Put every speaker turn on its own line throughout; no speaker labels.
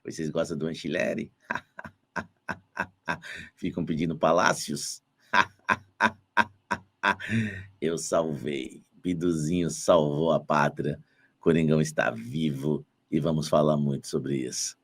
Vocês gostam do Anchilleri? Ficam pedindo palácios? Eu salvei. Biduzinho salvou a pátria. Coringão está vivo e vamos falar muito sobre isso.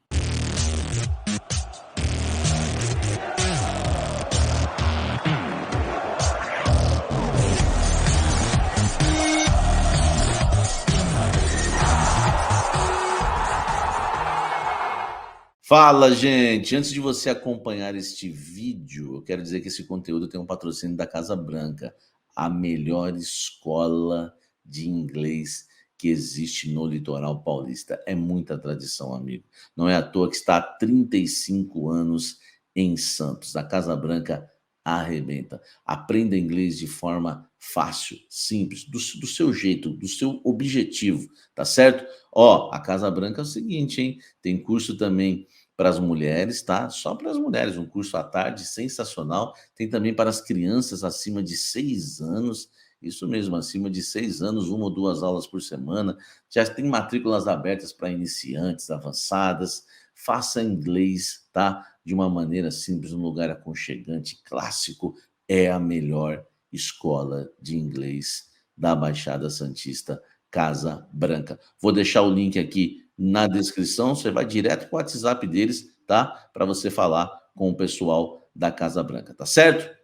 Fala, gente! Antes de você acompanhar este vídeo, eu quero dizer que esse conteúdo tem um patrocínio da Casa Branca, a melhor escola de inglês que existe no litoral paulista. É muita tradição, amigo. Não é à toa que está há 35 anos em Santos. A Casa Branca arrebenta. Aprenda inglês de forma fácil, simples, do seu jeito, do seu objetivo, tá certo? Ó, a Casa Branca é o seguinte, hein? Tem curso também para as mulheres, tá? Só para as mulheres, um curso à tarde sensacional. Tem também para as crianças acima de 6 anos, isso mesmo, acima de 6 anos, 1 ou 2 aulas por semana. Já tem matrículas abertas para iniciantes, avançadas. Faça inglês, tá? De uma maneira simples, num lugar aconchegante, clássico. É a melhor escola de inglês da Baixada Santista, Casa Branca. Vou deixar o link aqui na descrição, você vai direto para o WhatsApp deles, tá? Para você falar com o pessoal da Casa Branca, tá certo?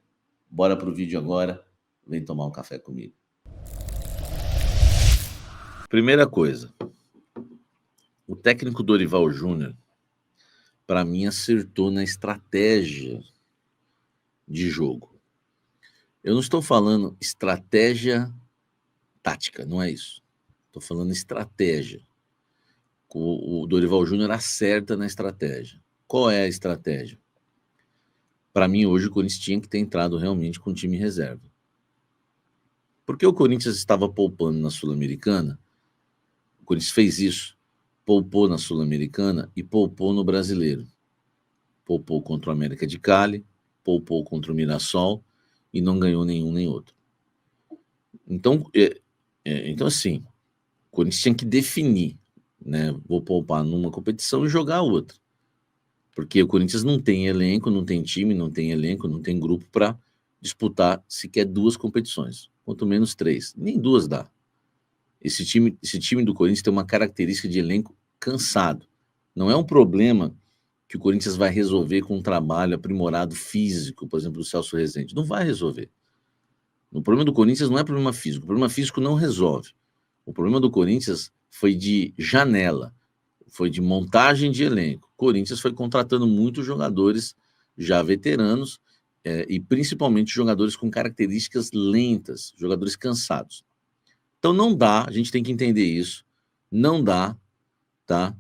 Bora pro vídeo agora, vem tomar um café comigo. Primeira coisa, o técnico Dorival Júnior, para mim, acertou na estratégia de jogo. Eu não estou falando estratégia tática, não é isso. Estou falando estratégia. O Dorival Júnior acerta na estratégia. Qual é a estratégia? Para mim, hoje, o Corinthians tinha que ter entrado realmente com o time reserva. Porque o Corinthians estava poupando na Sul-Americana, o Corinthians fez isso, poupou na Sul-Americana e poupou no Brasileiro. Poupou contra o América de Cali, poupou contra o Mirassol e não ganhou nenhum nem outro. Então, assim, o Corinthians tinha que definir, né? Vou poupar numa competição e jogar a outra. Porque o Corinthians não tem elenco, não tem time, não tem elenco, não tem grupo para disputar sequer 2 competições, quanto menos 3. Nem 2 dá. Esse time do Corinthians tem uma característica de elenco cansado. Não é um problema que o Corinthians vai resolver com um trabalho aprimorado físico, por exemplo, do Celso Rezende. Não vai resolver. O problema do Corinthians não é problema físico. O problema físico não resolve. O problema do Corinthians foi de janela, foi de montagem de elenco. O Corinthians foi contratando muitos jogadores já veteranos e principalmente jogadores com características lentas, jogadores cansados. Então não dá, a gente tem que entender isso, não dá, tá?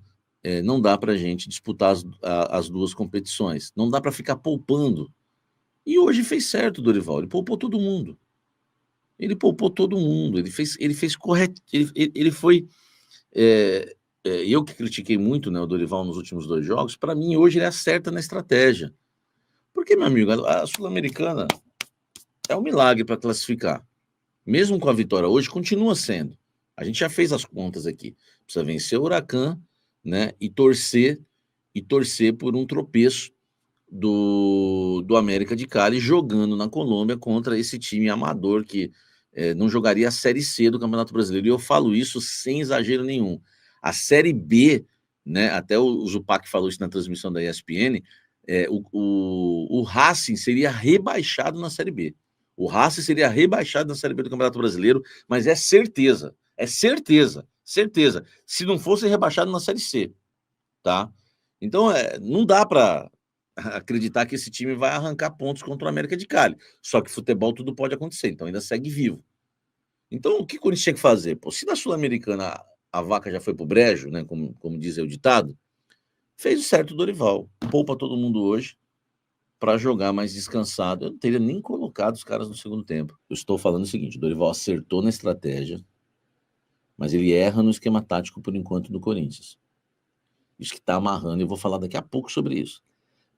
Não dá para a gente disputar as 2 competições, não dá para ficar poupando. E hoje fez certo o Dorival, ele poupou todo mundo. Ele poupou todo mundo, ele fez correto, ele foi... eu que critiquei muito, né, o Dorival nos últimos 2 jogos, para mim hoje ele acerta na estratégia. Porque, meu amigo, a Sul-Americana é um milagre para classificar. Mesmo com a vitória hoje, continua sendo. A gente já fez as contas aqui. Precisa vencer o Huracan, né, e torcer por um tropeço do América de Cali jogando na Colômbia contra esse time amador que não jogaria a Série C do Campeonato Brasileiro. E eu falo isso sem exagero nenhum. A Série B, né, até o Zupac falou isso na transmissão da ESPN, o Racing seria rebaixado na Série B. O Racing seria rebaixado na Série B do Campeonato Brasileiro, mas é certeza, certeza, se não fosse rebaixado na Série C, tá? Então, não dá para acreditar que esse time vai arrancar pontos contra o América de Cali. Só que futebol tudo pode acontecer, então ainda segue vivo. Então, o que o Corinthians tinha que fazer? Pô, se na Sul-Americana a vaca já foi pro brejo, né, como diz o ditado, fez o certo o Dorival. Poupa todo mundo hoje para jogar mais descansado. Eu não teria nem colocado os caras no segundo tempo. Eu estou falando o seguinte, o Dorival acertou na estratégia, mas ele erra no esquema tático por enquanto do Corinthians. Isso que está amarrando, eu vou falar daqui a pouco sobre isso.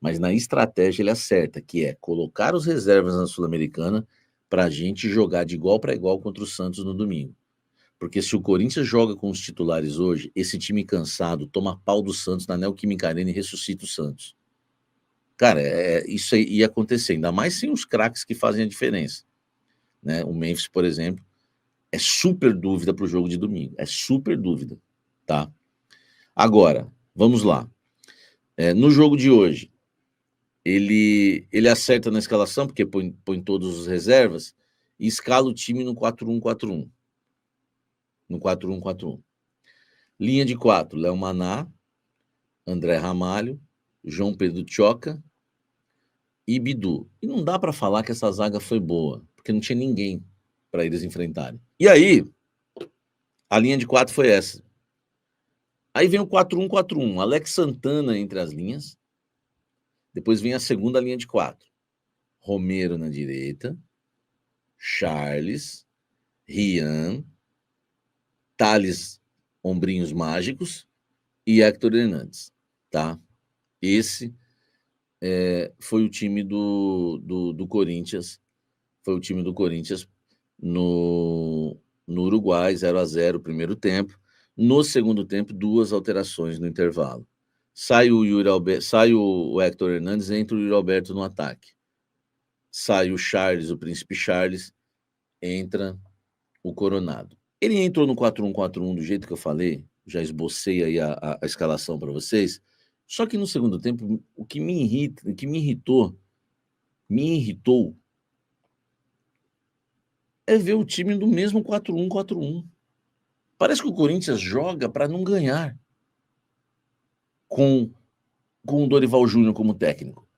Mas na estratégia ele acerta, que é colocar os reservas na Sul-Americana para a gente jogar de igual para igual contra o Santos no domingo. Porque se o Corinthians joga com os titulares hoje, esse time cansado toma pau do Santos na Neoquímica Arena e ressuscita o Santos. Cara, isso aí ia acontecer, ainda mais sem os craques que fazem a diferença. Né? O Memphis, por exemplo, é super dúvida para o jogo de domingo. É super dúvida, tá? Agora, vamos lá. No jogo de hoje, ele acerta na escalação, porque põe todos os reservas, e escala o time no 4-1-4-1. No 4-1-4-1. Linha de 4, Léo Maná, André Ramalho, João Pedro Tchoca e Bidu. E não dá para falar que essa zaga foi boa, porque não tinha ninguém para eles enfrentarem. E aí, a linha de 4 foi essa. Aí vem o 4-1-4-1, Alex Santana entre as linhas. Depois vem a segunda linha de 4. Romero na direita, Charles, Rian, Thales, Ombrinhos Mágicos e Héctor Hernandes, tá? Esse foi o time do Corinthians, foi o time do Corinthians no Uruguai, 0-0, primeiro tempo. No segundo tempo, 2 alterações no intervalo. Sai o Héctor Hernandes, entra o Yuri Alberto no ataque. Sai o Charles, o Príncipe Charles, entra o Coronado. Ele entrou no 4-1-4-1 do jeito que eu falei, já esbocei aí a escalação para vocês, só que no segundo tempo, o que me irritou é ver o time do mesmo 4-1-4-1. Parece que o Corinthians joga para não ganhar com o Dorival Júnior como técnico.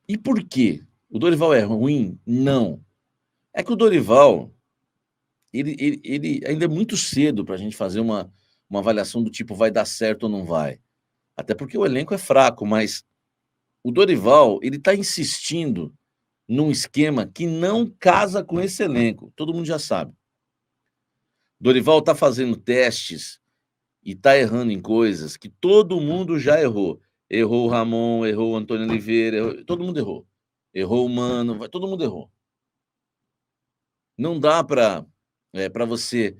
E por quê? O Dorival é ruim? Não. É que o Dorival, ele ainda é muito cedo para a gente fazer uma avaliação do tipo vai dar certo ou não vai. Até porque o elenco é fraco, mas o Dorival, ele está insistindo num esquema que não casa com esse elenco. Todo mundo já sabe. Dorival está fazendo testes e está errando em coisas que todo mundo já errou. Errou o Ramon, errou o Antônio Oliveira, todo mundo errou. Errou o Mano, todo mundo errou. Não dá para você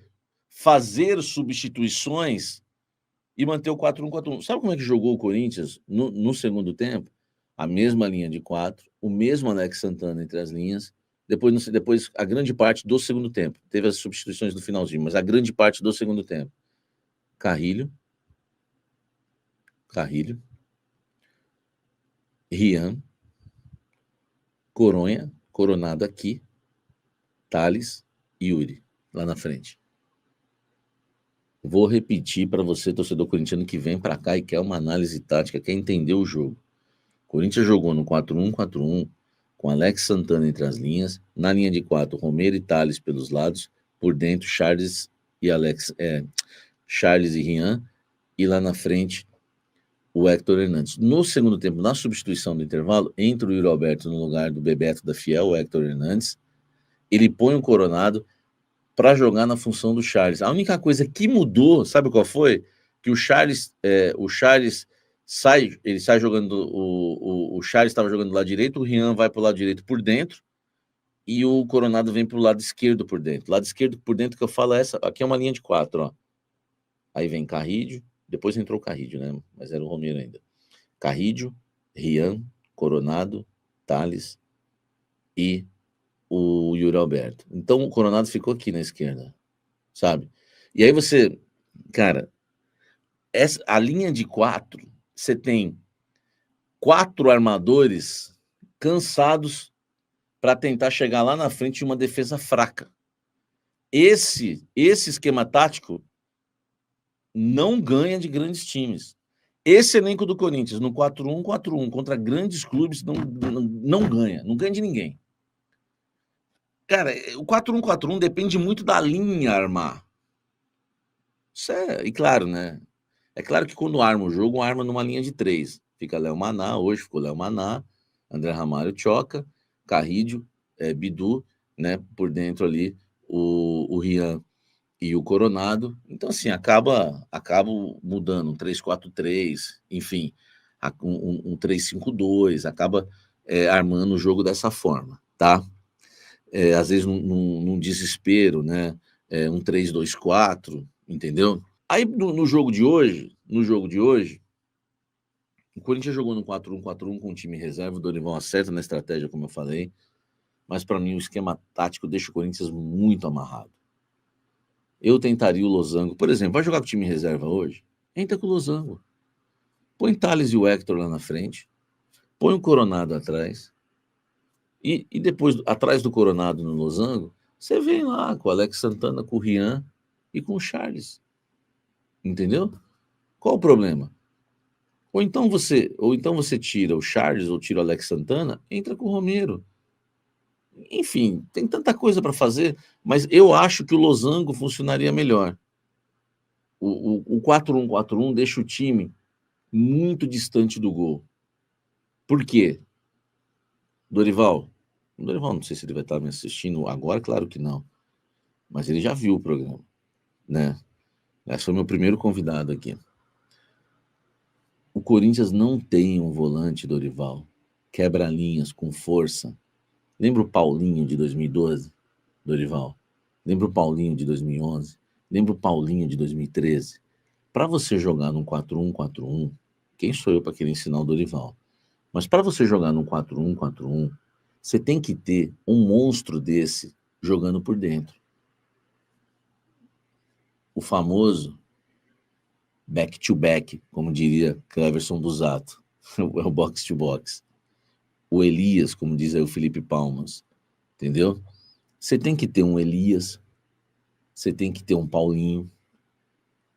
fazer substituições e manter o 4-1-4-1. Sabe como é que jogou o Corinthians no segundo tempo? A mesma linha de 4, o mesmo Alex Santana entre as linhas. Depois, a grande parte do segundo tempo. Teve as substituições no finalzinho, mas a grande parte do segundo tempo. Carrilho, Rian, Coronado aqui, Thales e Yuri, lá na frente. Vou repetir para você, torcedor corintiano, que vem para cá e quer uma análise tática, quer entender o jogo. O Corinthians jogou no 4-1-4-1, com Alex Santana entre as linhas, na linha de 4, Romero e Thales pelos lados, por dentro, Charles e Rian, e lá na frente, o Héctor Hernandes. No segundo tempo, na substituição do intervalo, entra o Yuri Alberto no lugar do Bebeto da Fiel, o Héctor Hernandes, ele põe o Coronado para jogar na função do Charles. A única coisa que mudou, sabe qual foi? Que o Charles sai jogando, o Charles estava jogando do lado direito, o Rian vai para o lado direito por dentro, e o Coronado vem para o lado esquerdo por dentro. Lado esquerdo por dentro que eu falo aqui é uma linha de 4, ó. Aí vem Carrídio, depois entrou o Carrídio, né? Mas era o Romero ainda. Carrídio, Rian, Coronado, Thales e o Yuri Alberto. Então o Coronado ficou aqui na esquerda, sabe? E aí você, cara, a linha de 4, você tem 4 armadores cansados para tentar chegar lá na frente de uma defesa fraca. Esse esquema tático não ganha de grandes times. Esse elenco do Corinthians no 4-1-4-1 contra grandes clubes não ganha de ninguém. Cara, o 4-1-4-1 depende muito da linha armar. Isso e claro, né? É claro que quando arma o jogo, arma numa linha de 3. Fica Léo Maná, hoje ficou Léo Maná, André Ramalho, Tchoca, Carrídio, Bidu, né? Por dentro ali, o Rian e o Coronado. Então, assim, acaba mudando um 3-4-3, enfim, um 3-5-2, acaba armando o jogo dessa forma, tá? às vezes num desespero, né? Um 3-2-4, entendeu? Aí no jogo de hoje, o Corinthians jogou no 4-1-4-1 com o time reserva, o Dorival acerta na estratégia, como eu falei, mas para mim o esquema tático deixa o Corinthians muito amarrado. Eu tentaria o losango, por exemplo, vai jogar com o time reserva hoje? Entra com o losango. Põe Thales e o Hector lá na frente, põe o Coronado atrás, e depois, atrás do Coronado no losango, você vem lá com o Alex Santana, com o Rian e com o Charles. Entendeu? Qual o problema? Ou então você tira o Charles ou tira o Alex Santana, entra com o Romero. Enfim, tem tanta coisa para fazer, mas eu acho que o losango funcionaria melhor. O 4-1-4-1 deixa o time muito distante do gol. Por quê? Dorival, não sei se ele vai estar me assistindo agora, claro que não, mas ele já viu o programa, né? Esse foi meu primeiro convidado aqui. O Corinthians não tem um volante, Dorival, quebra linhas com força. Lembra o Paulinho de 2012, Dorival? Lembra o Paulinho de 2011? Lembra o Paulinho de 2013? Para você jogar num 4-1-4-1, quem sou eu para querer ensinar o Dorival? Mas para você jogar num 4-1-4-1, você tem que ter um monstro desse jogando por dentro. O famoso back-to-back, como diria Cleverson Busato, é o box-to-box. O Elias, como diz aí o Felipe Palmas, entendeu? Você tem que ter um Elias, você tem que ter um Paulinho.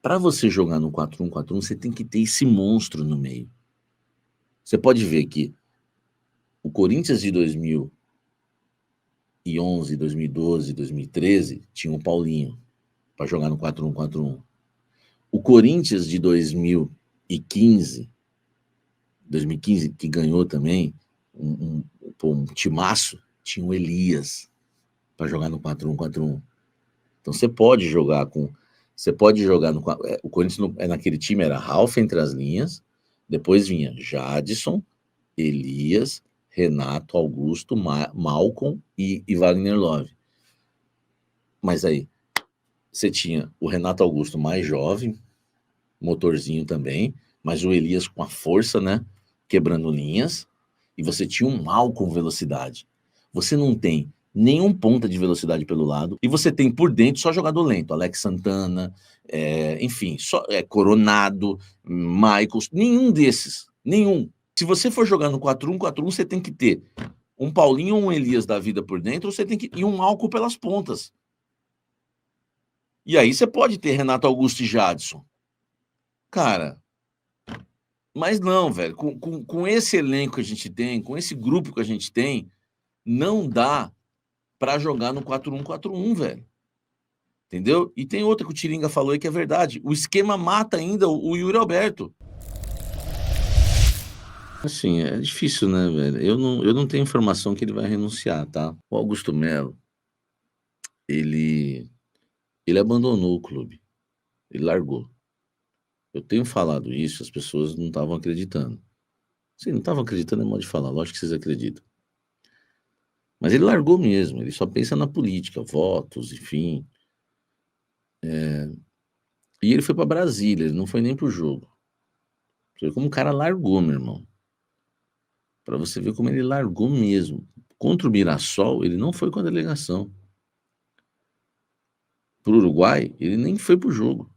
Para você jogar no 4-1-4-1, você tem que ter esse monstro no meio. Você pode ver que o Corinthians de 2011, 2012, 2013 tinha o Paulinho para jogar no 4-1-4-1. O Corinthians de 2015, que ganhou também, um timaço, tinha o Elias para jogar no 4-1-4-1. Então você pode jogar com. Você pode jogar no. O Corinthians naquele time era Ralf entre as linhas, depois vinha Jadson, Elias, Renato, Augusto, Malcom e Wagner Love. Mas aí, você tinha o Renato Augusto mais jovem, motorzinho também, mas o Elias com a força, né? Quebrando linhas, e você tinha um Malcom velocidade. Você não tem nenhum ponta de velocidade pelo lado, e você tem por dentro só jogador lento, Alex Santana, enfim, Coronado, Michaels, nenhum desses, nenhum. Se você for jogar no 4-1-4-1, você tem que ter um Paulinho ou um Elias da vida por dentro, você tem que ir um Malcom pelas pontas. E aí você pode ter Renato Augusto e Jadson. Cara, mas não, velho, com esse elenco que a gente tem, com esse grupo que a gente tem, não dá para jogar no 4-1-4-1, velho. Entendeu? E tem outra que o Tiringa falou aí que é verdade. O esquema mata ainda o Yuri Alberto. Assim, é difícil, né, velho? Eu não tenho informação que ele vai renunciar, tá? O Augusto Melo, ele abandonou o clube. Ele largou. Eu tenho falado isso, as pessoas não estavam acreditando. Sim, não estavam acreditando é modo de falar, lógico que vocês acreditam. Mas ele largou mesmo, ele só pensa na política, votos, enfim. E ele foi para Brasília, ele não foi nem pro jogo. Você vê como o cara largou, meu irmão. Para você ver como ele largou mesmo. Contra o Mirassol, ele não foi com a delegação. Pro Uruguai, ele nem foi pro jogo.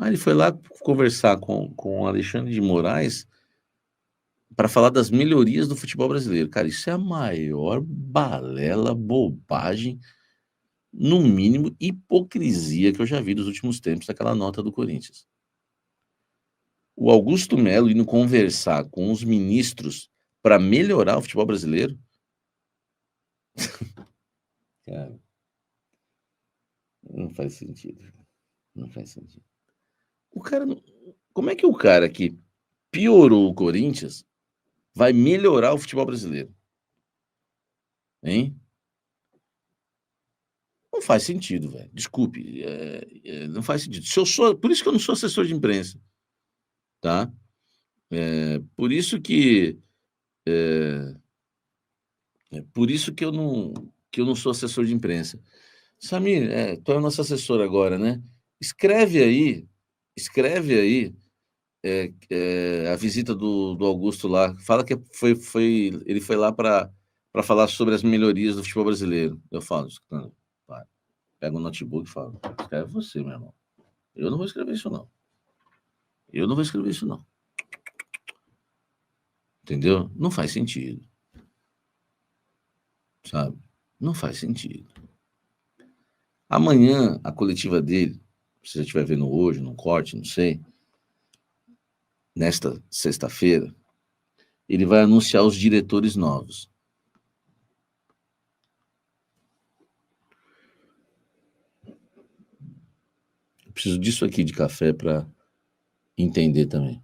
Ele foi lá conversar com o Alexandre de Moraes para falar das melhorias do futebol brasileiro. Cara, isso é a maior balela, bobagem, no mínimo hipocrisia que eu já vi nos últimos tempos daquela nota do Corinthians. O Augusto Melo indo conversar com os ministros para melhorar o futebol brasileiro. Cara, não faz sentido. Não faz sentido. O cara, como é que o cara que piorou o Corinthians vai melhorar o futebol brasileiro? Hein? Não faz sentido, velho. Desculpe, não faz sentido. Por isso que eu não sou assessor de imprensa, tá? Por isso que É por isso que eu não sou assessor de imprensa. Samir, tu é o nosso assessor agora, né? Escreve aí, escreve aí a visita do Augusto lá. Fala que ele foi lá para falar sobre as melhorias do futebol brasileiro. Eu falo, escutando, vai, pega o notebook e fala, escreve você, meu irmão. Eu não vou escrever isso, não. Eu não vou escrever isso, não. Entendeu? Não faz sentido. Sabe? Não faz sentido. Amanhã, a coletiva dele, se você estiver vendo hoje, num corte, não sei, nesta sexta-feira, ele vai anunciar os diretores novos. Eu preciso disso aqui de café para entender também.